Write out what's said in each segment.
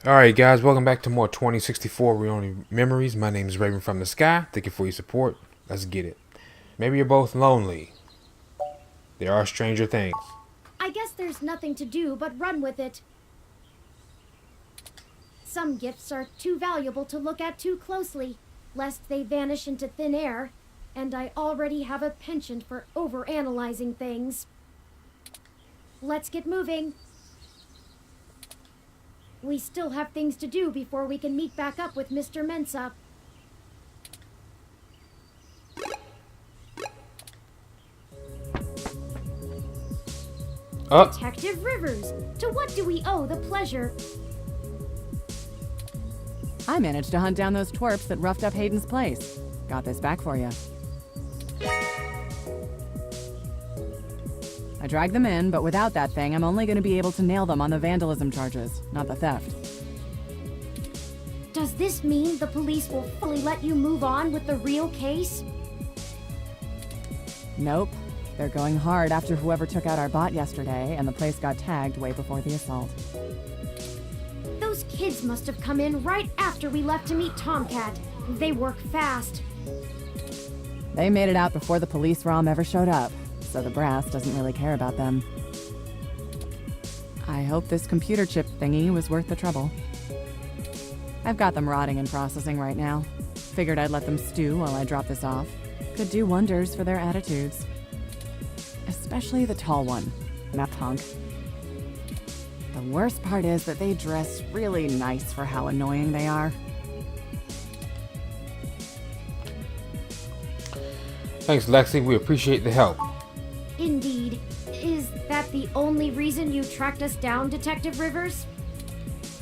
Alright guys, welcome back to more 2064 Reonly Memories. My name is Raven from the Sky. Thank you for your support. Let's get it. Maybe you're both lonely. There are stranger things. I guess there's nothing to do but run with it. Some gifts are too valuable to look at too closely, lest they vanish into thin air, and I already have a penchant for overanalyzing things. Let's get moving. We still have things to do before we can meet back up with Mr. Mensa. Detective Rivers, to what do we owe the pleasure? I managed to hunt down those twerps that roughed up Hayden's place. Got this back for you. I dragged them in, but without that thing, I'm only going to be able to nail them on the vandalism charges, not the theft. Does this mean the police will fully let you move on with the real case? Nope. They're going hard after whoever took out our bot yesterday, and the place got tagged way before the assault. Those kids must have come in right after we left to meet Tomcat. They work fast. They made it out before the police ROM ever showed up, so the brass doesn't really care about them. I hope this computer chip thingy was worth the trouble. I've got them rotting and processing right now. Figured I'd let them stew while I drop this off. Could do wonders for their attitudes. Especially the tall one, that punk. The worst part is that they dress really nice for how annoying they are. Thanks Lexi, we appreciate the help. Indeed. Is that the only reason you tracked us down, Detective Rivers?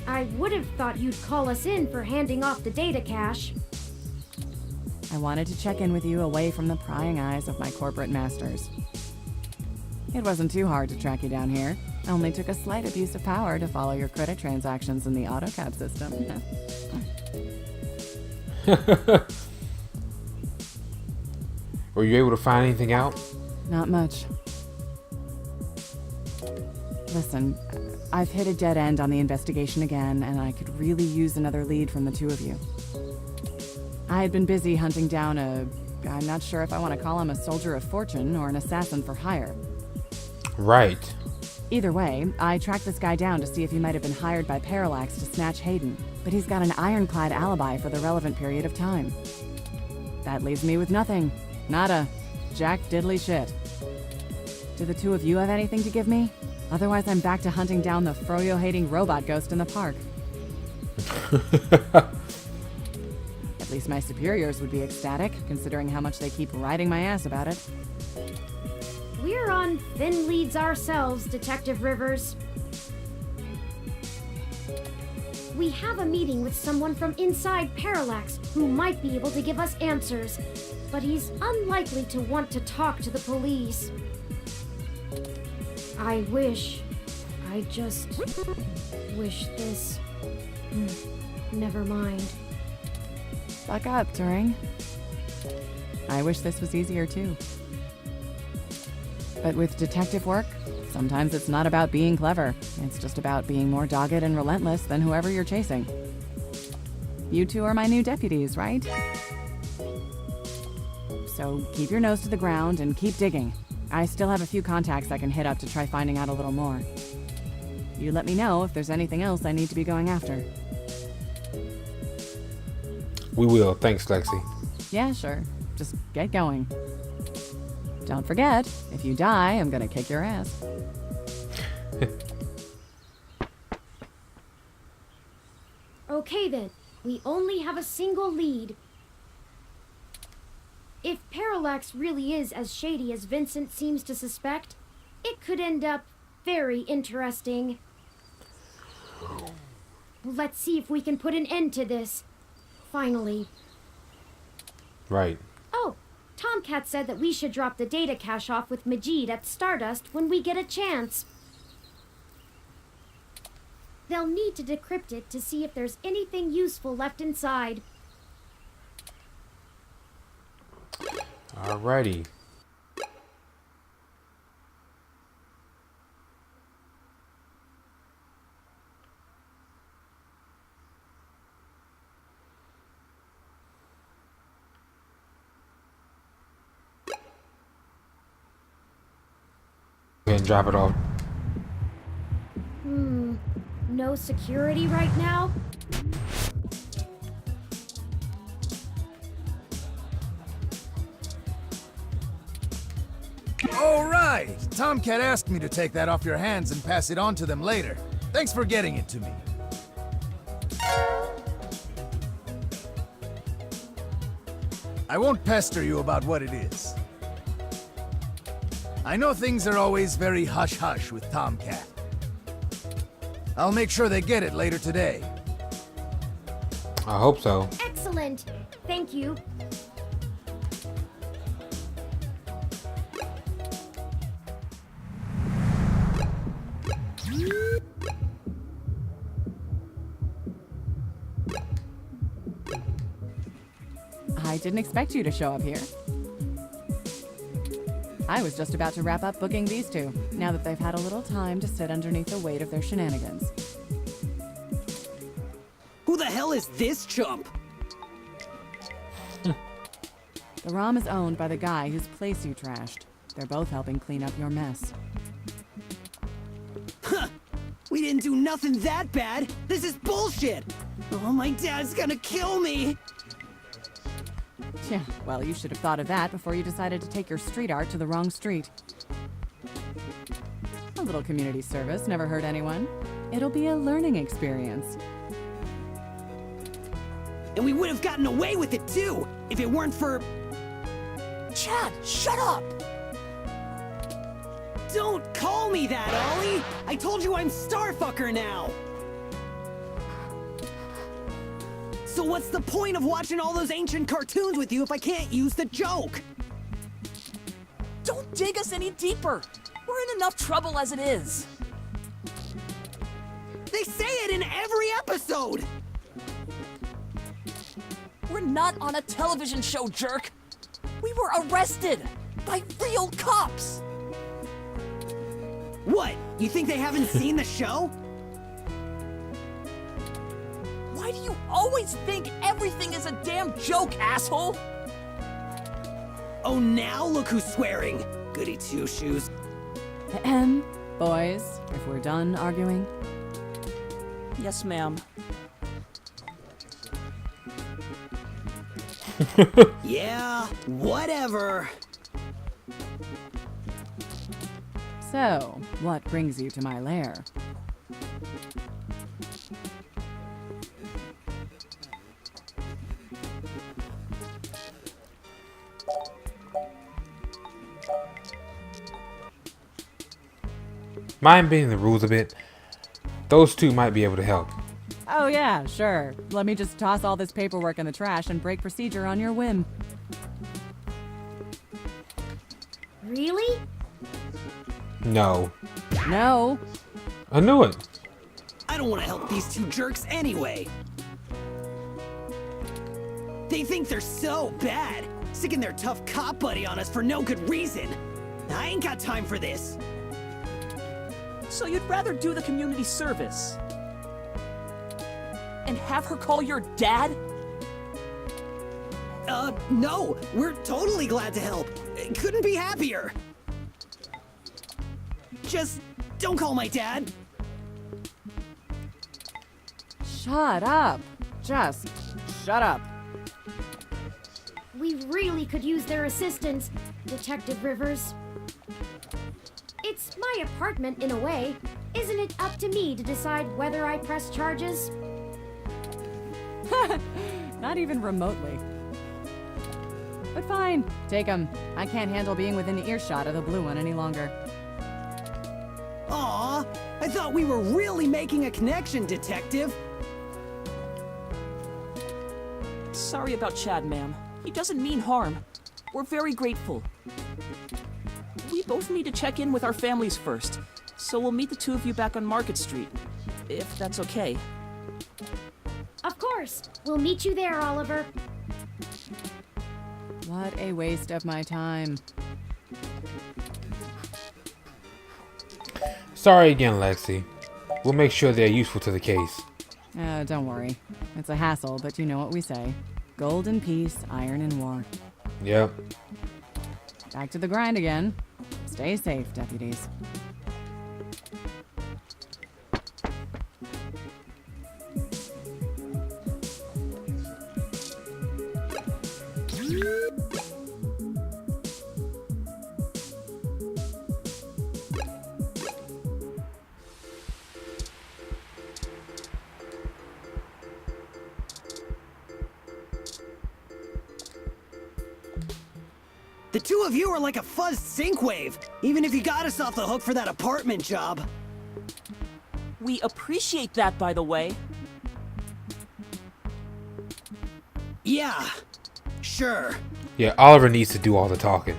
I would have thought you'd call us in for handing off the data cache. I wanted to check in with you away from the prying eyes of my corporate masters. It wasn't too hard to track you down here. Only took a slight abuse of power to follow your credit transactions in the AutoCAD system. Were you able to find anything out? Not much. Listen, I've hit a dead end on the investigation again, and I could really use another lead from the two of you. I had been busy hunting down I'm not sure if I want to call him a soldier of fortune or an assassin for hire. Right. Either way, I tracked this guy down to see if he might have been hired by Parallax to snatch Hayden, but he's got an ironclad alibi for the relevant period of time. That leaves me with nothing. Nada. Jack diddly shit. Do the two of you have anything to give me? Otherwise, I'm back to hunting down the froyo-hating robot ghost in the park. At least my superiors would be ecstatic, considering how much they keep riding my ass about it. We're on thin leads ourselves, Detective Rivers. We have a meeting with someone from inside Parallax who might be able to give us answers, but he's unlikely to want to talk to the police. I just wish this... Never mind. Buck up, Turing. I wish this was easier too. But with detective work, sometimes it's not about being clever. It's just about being more dogged and relentless than whoever you're chasing. You two are my new deputies, right? So keep your nose to the ground and keep digging. I still have a few contacts I can hit up to try finding out a little more. You let me know if there's anything else I need to be going after. We will. Thanks, Lexi. Yeah, sure. Just get going. Don't forget, if you die, I'm gonna kick your ass. Okay then, we only have a single lead. If Parallax really is as shady as Vincent seems to suspect, it could end up very interesting. Let's see if we can put an end to this. Finally. Right. Oh, Tomcat said that we should drop the data cache off with Majid at Stardust when we get a chance. They'll need to decrypt it to see if there's anything useful left inside. Alrighty. ahead and drop it off. No security right now? All right! Tomcat asked me to take that off your hands and pass it on to them later. Thanks for getting it to me. I won't pester you about what it is. I know things are always very hush-hush with Tomcat. I'll make sure they get it later today. I hope so. Excellent. Thank you. I didn't expect you to show up here. I was just about to wrap up booking these two, now that they've had a little time to sit underneath the weight of their shenanigans. Who the hell is this chump? The ROM is owned by the guy whose place you trashed. They're both helping clean up your mess. Huh! We didn't do nothing that bad! This is bullshit! Oh, my dad's gonna kill me! Yeah, well, you should have thought of that before you decided to take your street art to the wrong street. A little community service never hurt anyone. It'll be a learning experience. And we would have gotten away with it too, if it weren't for... Chad, shut up! Don't call me that, Ollie! I told you I'm Starfucker now! So what's the point of watching all those ancient cartoons with you if I can't use the joke? Don't dig us any deeper! We're in enough trouble as it is! They say it in every episode! We're not on a television show, jerk! We were arrested! By real cops! What? You think they haven't seen the show? Why do you always think everything is a damn joke, asshole? Oh, now look who's swearing! Goody two-shoes. Ahem. Boys, if we're done arguing. Yes, ma'am. Yeah, whatever. So, what brings you to my lair? Mind bending the rules a bit? Those two might be able to help. Oh yeah, sure. Let me just toss all this paperwork in the trash and break procedure on your whim. Really? No. No. I knew it. I don't want to help these two jerks anyway. They think they're so bad, sticking their tough cop buddy on us for no good reason. I ain't got time for this. So you'd rather do the community service? And have her call your dad? No, we're totally glad to help. Couldn't be happier. Just don't call my dad. Shut up. Just shut up. We really could use their assistance, Detective Rivers. It's my apartment in a way. Isn't it up to me to decide whether I press charges? Not even remotely. But fine, take 'em. I can't handle being within earshot of the blue one any longer. Aw, I thought we were really making a connection, Detective. Sorry about Chad, ma'am. He doesn't mean harm. We're very grateful. We both need to check in with our families first, so we'll meet the two of you back on Market Street, if that's okay. Of course. We'll meet you there, Oliver. What a waste of my time. Sorry again, Lexi. We'll make sure they're useful to the case. Don't worry. It's a hassle, but you know what we say. Gold in peace, iron in war. Yep. Back to the grind again. Stay safe, deputies. The two of you are like a fuzzed sync-wave, even if you got us off the hook for that apartment job. We appreciate that, by the way. Yeah, sure. Yeah, Oliver needs to do all the talking.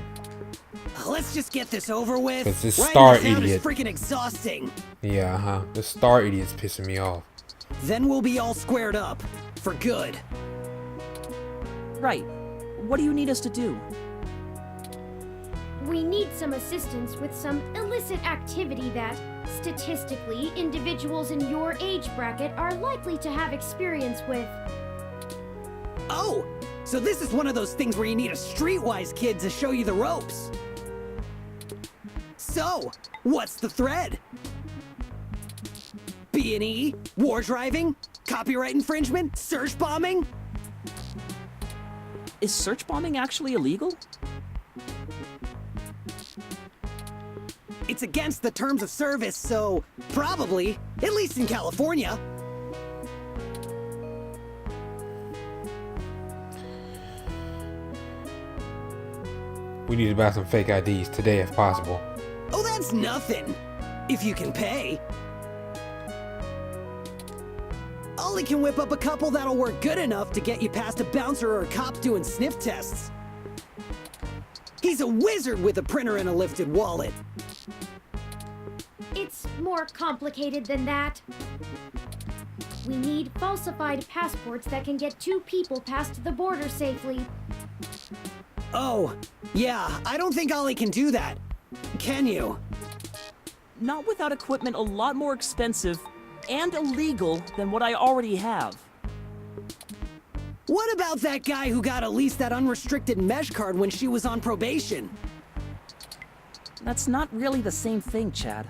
Let's just get this over with. 'Cause this Riding star the town idiot. is freaking exhausting. Yeah, This star idiot's pissing me off. Then we'll be all squared up. For good. Right. What do you need us to do? We need some assistance with some illicit activity that, statistically, individuals in your age bracket are likely to have experience with. Oh, so this is one of those things where you need a streetwise kid to show you the ropes. So, what's the thread? B&E? War driving? Copyright infringement? Search bombing? Is search bombing actually illegal? It's against the terms of service, so probably, at least in California. We need to buy some fake IDs today if possible. Oh, that's nothing. If you can pay. Ollie can whip up a couple that'll work good enough to get you past a bouncer or a cop doing sniff tests. He's a wizard with a printer and a lifted wallet. It's more complicated than that. We need falsified passports that can get two people past the border safely. Oh, yeah, I don't think Ollie can do that. Can you? Not without equipment a lot more expensive and illegal than what I already have. What about that guy who got Elise that unrestricted mesh card when she was on probation? That's not really the same thing, Chad.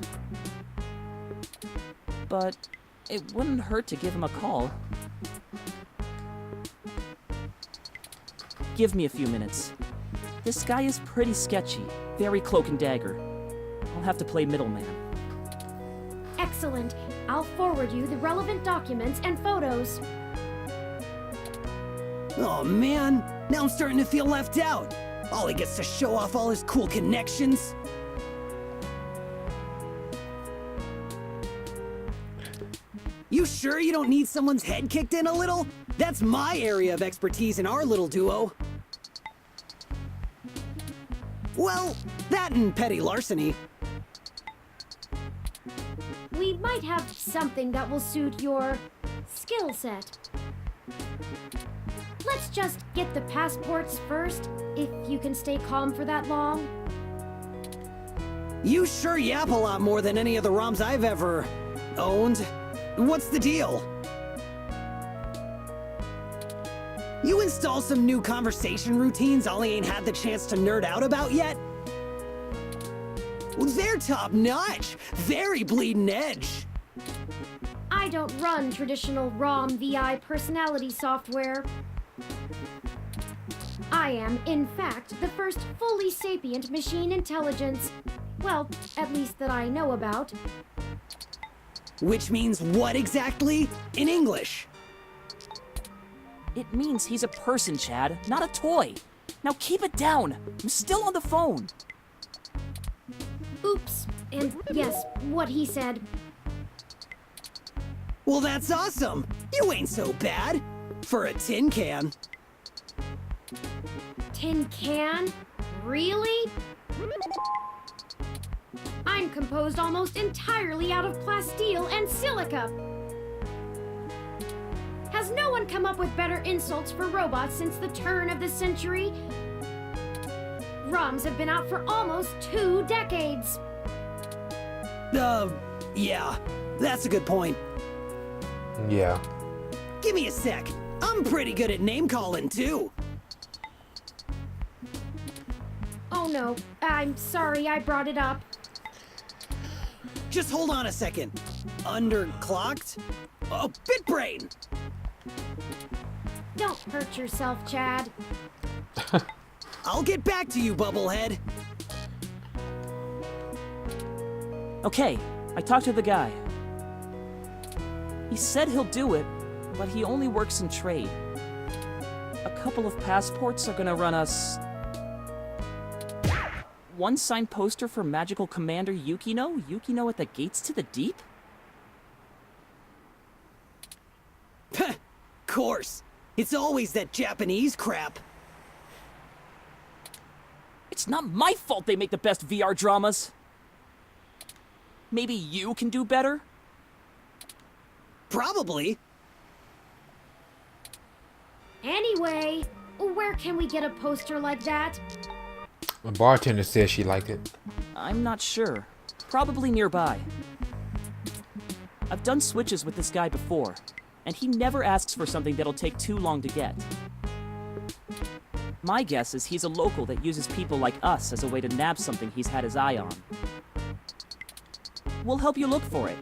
But it wouldn't hurt to give him a call. Give me a few minutes. This guy is pretty sketchy, very cloak and dagger. I'll have to play middleman. Excellent. I'll forward you the relevant documents and photos. Oh man, now I'm starting to feel left out. Ollie gets to show off all his cool connections. You sure you don't need someone's head kicked in a little? That's my area of expertise in our little duo. Well, that and petty larceny. We might have something that will suit your skill set. Let's just get the passports first, if you can stay calm for that long. You sure yap a lot more than any of the ROMs I've ever owned. What's the deal? You install some new conversation routines Ollie ain't had the chance to nerd out about yet? Well, they're top-notch. Very bleeding edge. I don't run traditional ROM VI personality software. I am, in fact, the first fully sapient machine intelligence. Well, at least that I know about. Which means what exactly? In English? It means he's a person, Chad, not a toy. Now keep it down. I'm still on the phone. Oops. And yes, what he said. Well, that's awesome. You ain't so bad. For a tin can. Tin can? Really? I'm composed almost entirely out of plasteel and silica. Has no one come up with better insults for robots since the turn of the century? ROMs have been out for almost 2 decades. Yeah, that's a good point. Yeah. Give me a sec. I'm pretty good at name calling too. Oh no, I'm sorry I brought it up. Just hold on a second. Underclocked? Oh, BitBrain! Don't hurt yourself, Chad. I'll get back to you, Bubblehead. Okay, I talked to the guy. He said he'll do it, but he only works in trade. A couple of passports are gonna run us... one signed poster for Magical Commander Yukino? Yukino at the Gates to the Deep? Course. It's always that Japanese crap. It's not my fault they make the best VR dramas. Maybe you can do better? Probably. Anyway, where can we get a poster like that? The bartender said she liked it. I'm not sure. Probably nearby. I've done switches with this guy before, and he never asks for something that'll take too long to get. My guess is he's a local that uses people like us as a way to nab something he's had his eye on. We'll help you look for it.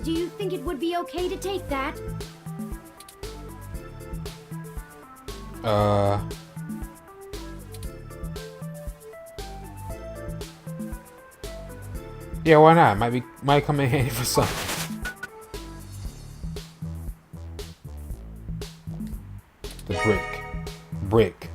Do you think it would be okay to take that? Yeah, why not? Might come in handy for something. The brick.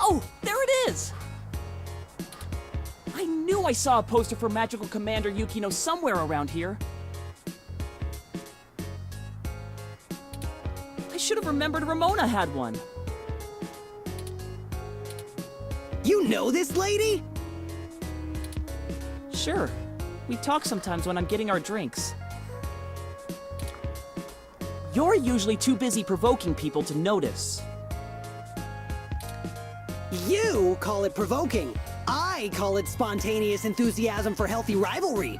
Oh, there it is! I knew I saw a poster for Magical Commander Yukino somewhere around here. I should have remembered Ramona had one. You know this lady? Sure. We talk sometimes when I'm getting our drinks. You're usually too busy provoking people to notice. You call it provoking. I call it spontaneous enthusiasm for healthy rivalry.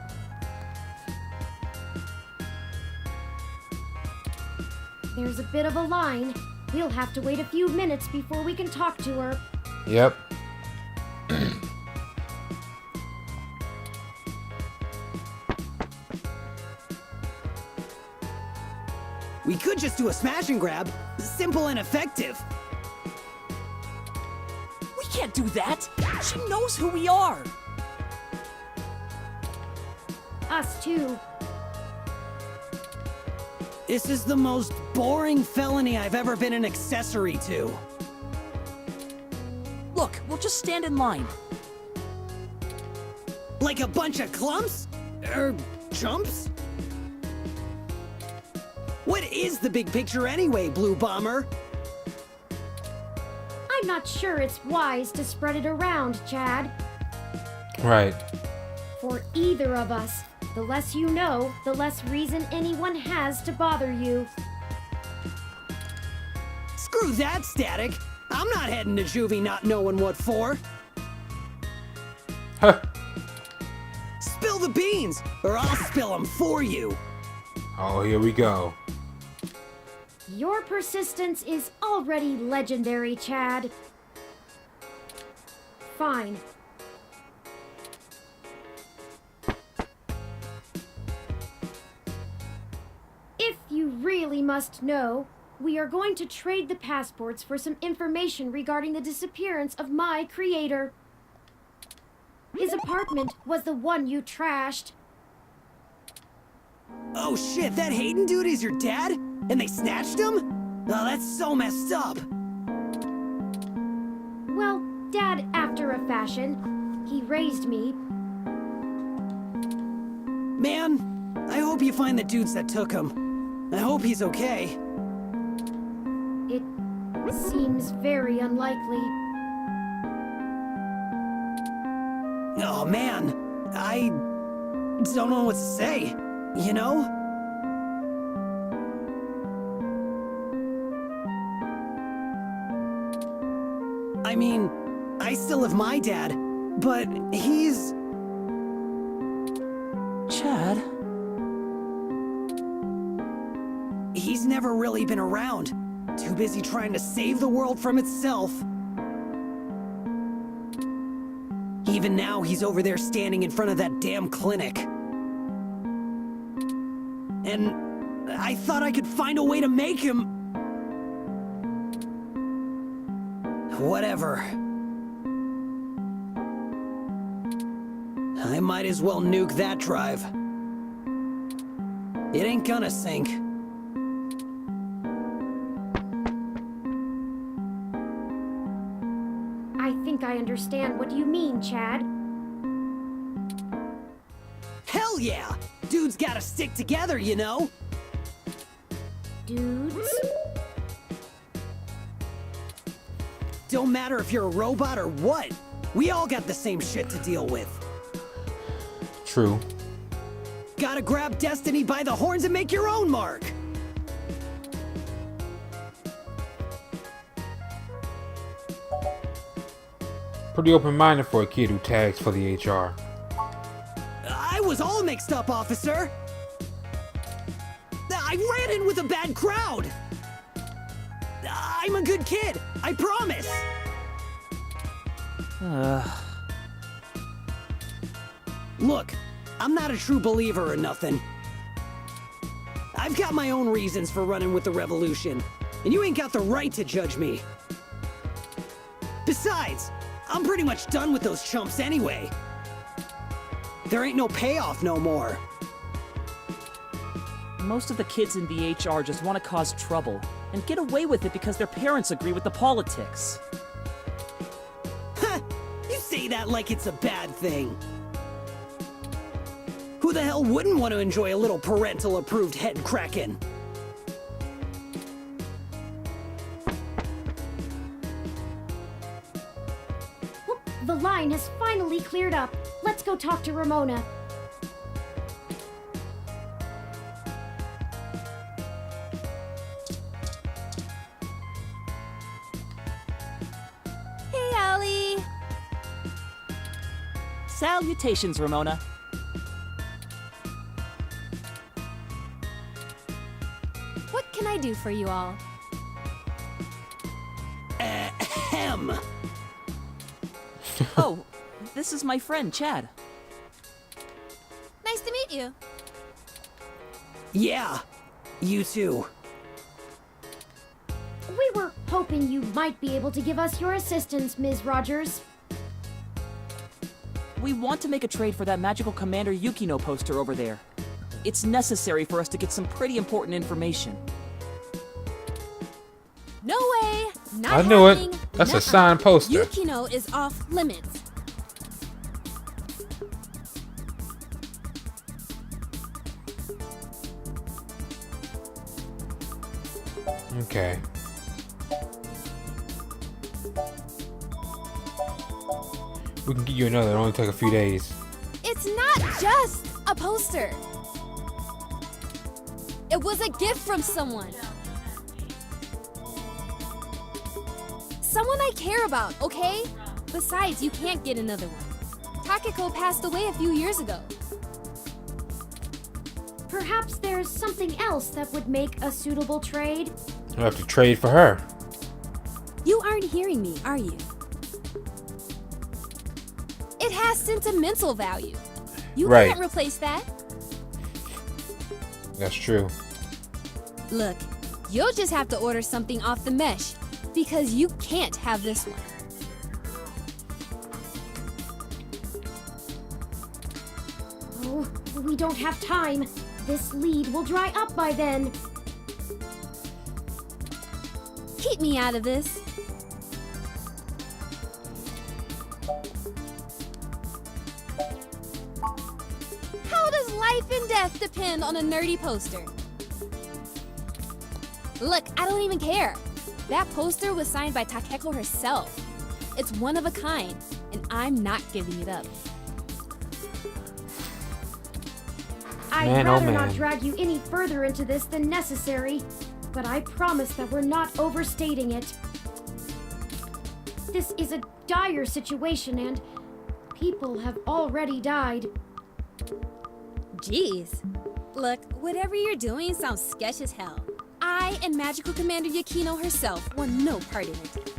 There's a bit of a line. We'll have to wait a few minutes before we can talk to her. Yep. We could just do a smash and grab. Simple and effective. We can't do that! She knows who we are! Us too. This is the most boring felony I've ever been an accessory to. Look, we'll just stand in line. Like a bunch of clumps? Chumps? What is the big picture anyway, Blue Bomber? I'm not sure it's wise to spread it around, Chad. Right. For either of us, the less you know, the less reason anyone has to bother you. Screw that, Static. I'm not heading to juvie not knowing what for. Huh. Spill the beans, or I'll spill them for you. Oh, here we go. Your persistence is already legendary, Chad. Fine. If you really must know, We are going to trade the passports for some information regarding the disappearance of my creator. His apartment was the one you trashed. Oh shit, that Hayden dude is your dad? And they snatched him? Oh, that's so messed up. Well, Dad after a fashion. He raised me. Man, I hope you find the dudes that took him. I hope he's okay. It seems very unlikely. Oh man, I don't know what to say, you know? I mean, I still have my dad, but he's... Chad? He's never really been around. Too busy trying to save the world from itself. Even now, he's over there standing in front of that damn clinic. And I thought I could find a way to make him... Whatever. I might as well nuke that drive. It ain't gonna sink. I think I understand what you mean, Chad. Hell yeah! Dudes gotta stick together, you know? Dudes? Don't matter if you're a robot or what. We all got the same shit to deal with. True. Gotta grab destiny by the horns and make your own mark. Pretty open-minded for a kid who tags for the HR. I was all mixed up, officer. I ran in with a bad crowd. I'm a good kid, I promise. Look, I'm not a true believer or nothing. I've got my own reasons for running with the revolution, and you ain't got the right to judge me. Besides, I'm pretty much done with those chumps anyway. There ain't no payoff no more. Most of the kids in the HR just want to cause trouble and get away with it because their parents agree with the politics. Ha! You say that like it's a bad thing. Who the hell wouldn't want to enjoy a little parental-approved head cracking? The line has finally cleared up. Let's go talk to Ramona. Hey, Allie! Salutations, Ramona. What can I do for you all? Ahem. Oh, this is my friend, Chad. Nice to meet you. Yeah, you too. We were hoping you might be able to give us your assistance, Ms. Rogers. We want to make a trade for that magical Commander Yukino poster over there. It's necessary for us to get some pretty important information. No way! Not I knew it. happening. That's a Nuh-uh. signed poster. Yukino is off limits. Okay. We can get you another. It'll only take a few days. It's not just a poster. It was a gift from someone. Someone I care about, okay? Besides, you can't get another one. Takako passed away a few years ago. Perhaps there's something else that would make a suitable trade? I'll have to trade for her. You aren't hearing me, are you? It has sentimental value. You Right. can't replace that. That's true. Look, You'll just have to order something off the mesh, because you can't have this one. Oh, we don't have time. This lead will dry up by then. Keep me out of this. How does life and death depend on a nerdy poster? Look, I don't even care. That poster was signed by Takeko herself. It's one of a kind, and I'm not giving it up. I'd Man, oh rather not man. drag you any further into this than necessary, but I promise that we're not overstating it. This is a dire situation, and people have already died. Jeez. Look, whatever you're doing sounds sketch as hell. I and Magical Commander Yukino herself want no part in it.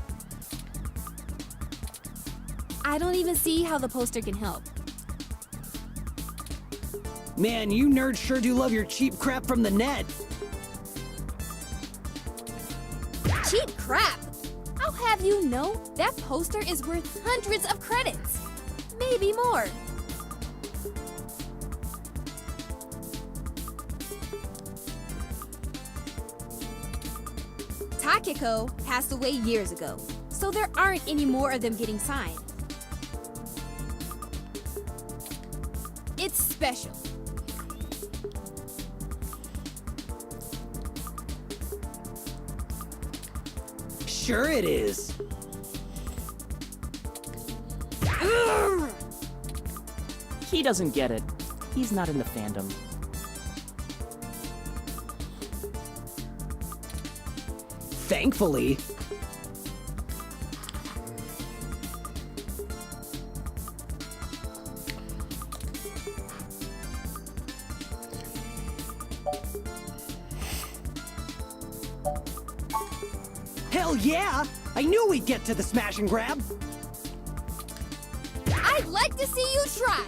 I don't even see how the poster can help. Man, you nerds sure do love your cheap crap from the net. Cheap crap! I'll have you know that poster is worth hundreds of credits. Maybe more. Takeko passed away years ago, so there aren't any more of them getting signed. It's special. Sure it is. He doesn't get it. He's not in the fandom. Thankfully. Hell yeah! I knew we'd get to the smash and grab. I'd like to see you try.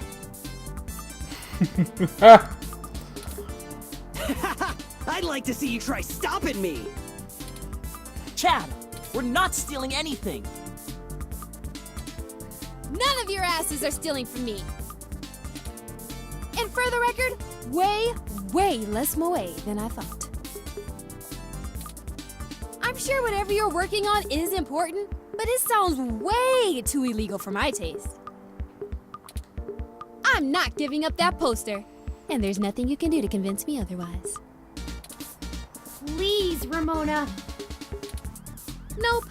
I'd like to see you try stopping me. Chad, we're not stealing anything. None of your asses are stealing from me. And for the record, way less moe than I thought. I'm sure whatever you're working on is important, but it sounds way too illegal for my taste. I'm not giving up that poster, and there's nothing you can do to convince me otherwise. Please, Ramona. Nope.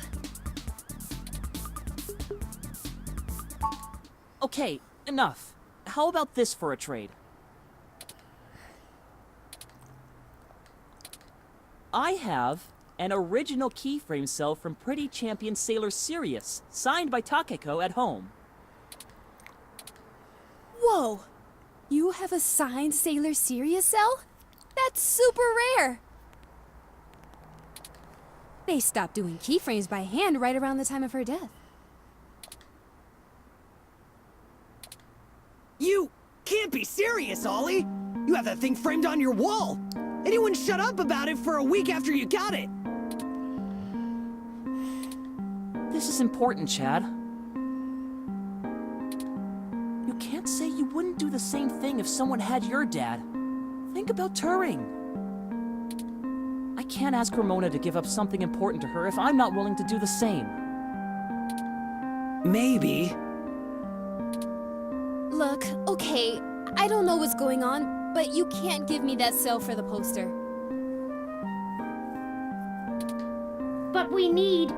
Okay, enough. How about this for a trade? I have an original keyframe cell from Pretty Champion Sailor Sirius, signed by Takeko at home. Whoa! You have a signed Sailor Sirius cell? That's super rare! They stopped doing keyframes by hand right around the time of her death. You can't be serious, Ollie! You have that thing framed on your wall! Anyone shut up about it for a week after you got it! This is important, Chad. You can't say you wouldn't do the same thing if someone had your dad. Think about Turing. I can't ask Ramona to give up something important to her if I'm not willing to do the same. Maybe. Look, okay, I don't know what's going on, but you can't give me that cell for the poster. But we need...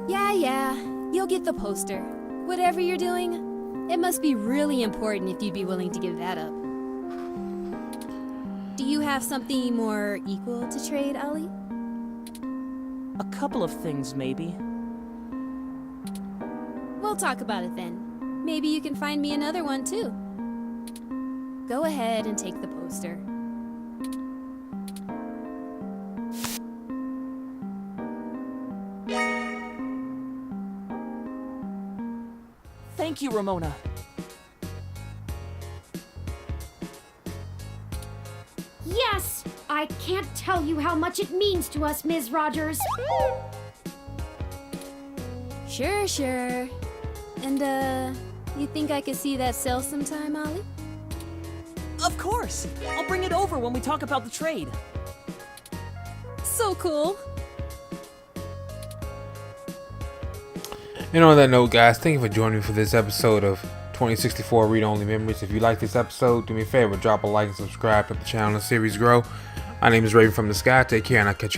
Yeah, you'll get the poster. Whatever you're doing, it must be really important if you'd be willing to give that up. Do you have something more equal to trade, Ollie? A couple of things, maybe. We'll talk about it then. Maybe you can find me another one, too. Go ahead and take the poster. Thank you, Ramona. Yes! I can't tell you how much it means to us, Ms. Rogers. Sure, sure. And, you think I could see that cell sometime, Ollie? Of course! I'll bring it over when we talk about the trade. So cool. And on that note, guys, thank you for joining me for this episode of 2064 Read Only Memories. If you like this episode, do me a favor, drop a like and subscribe, help the channel and the series grow. My name is Raven from the Sky. Take care, and I'll catch you.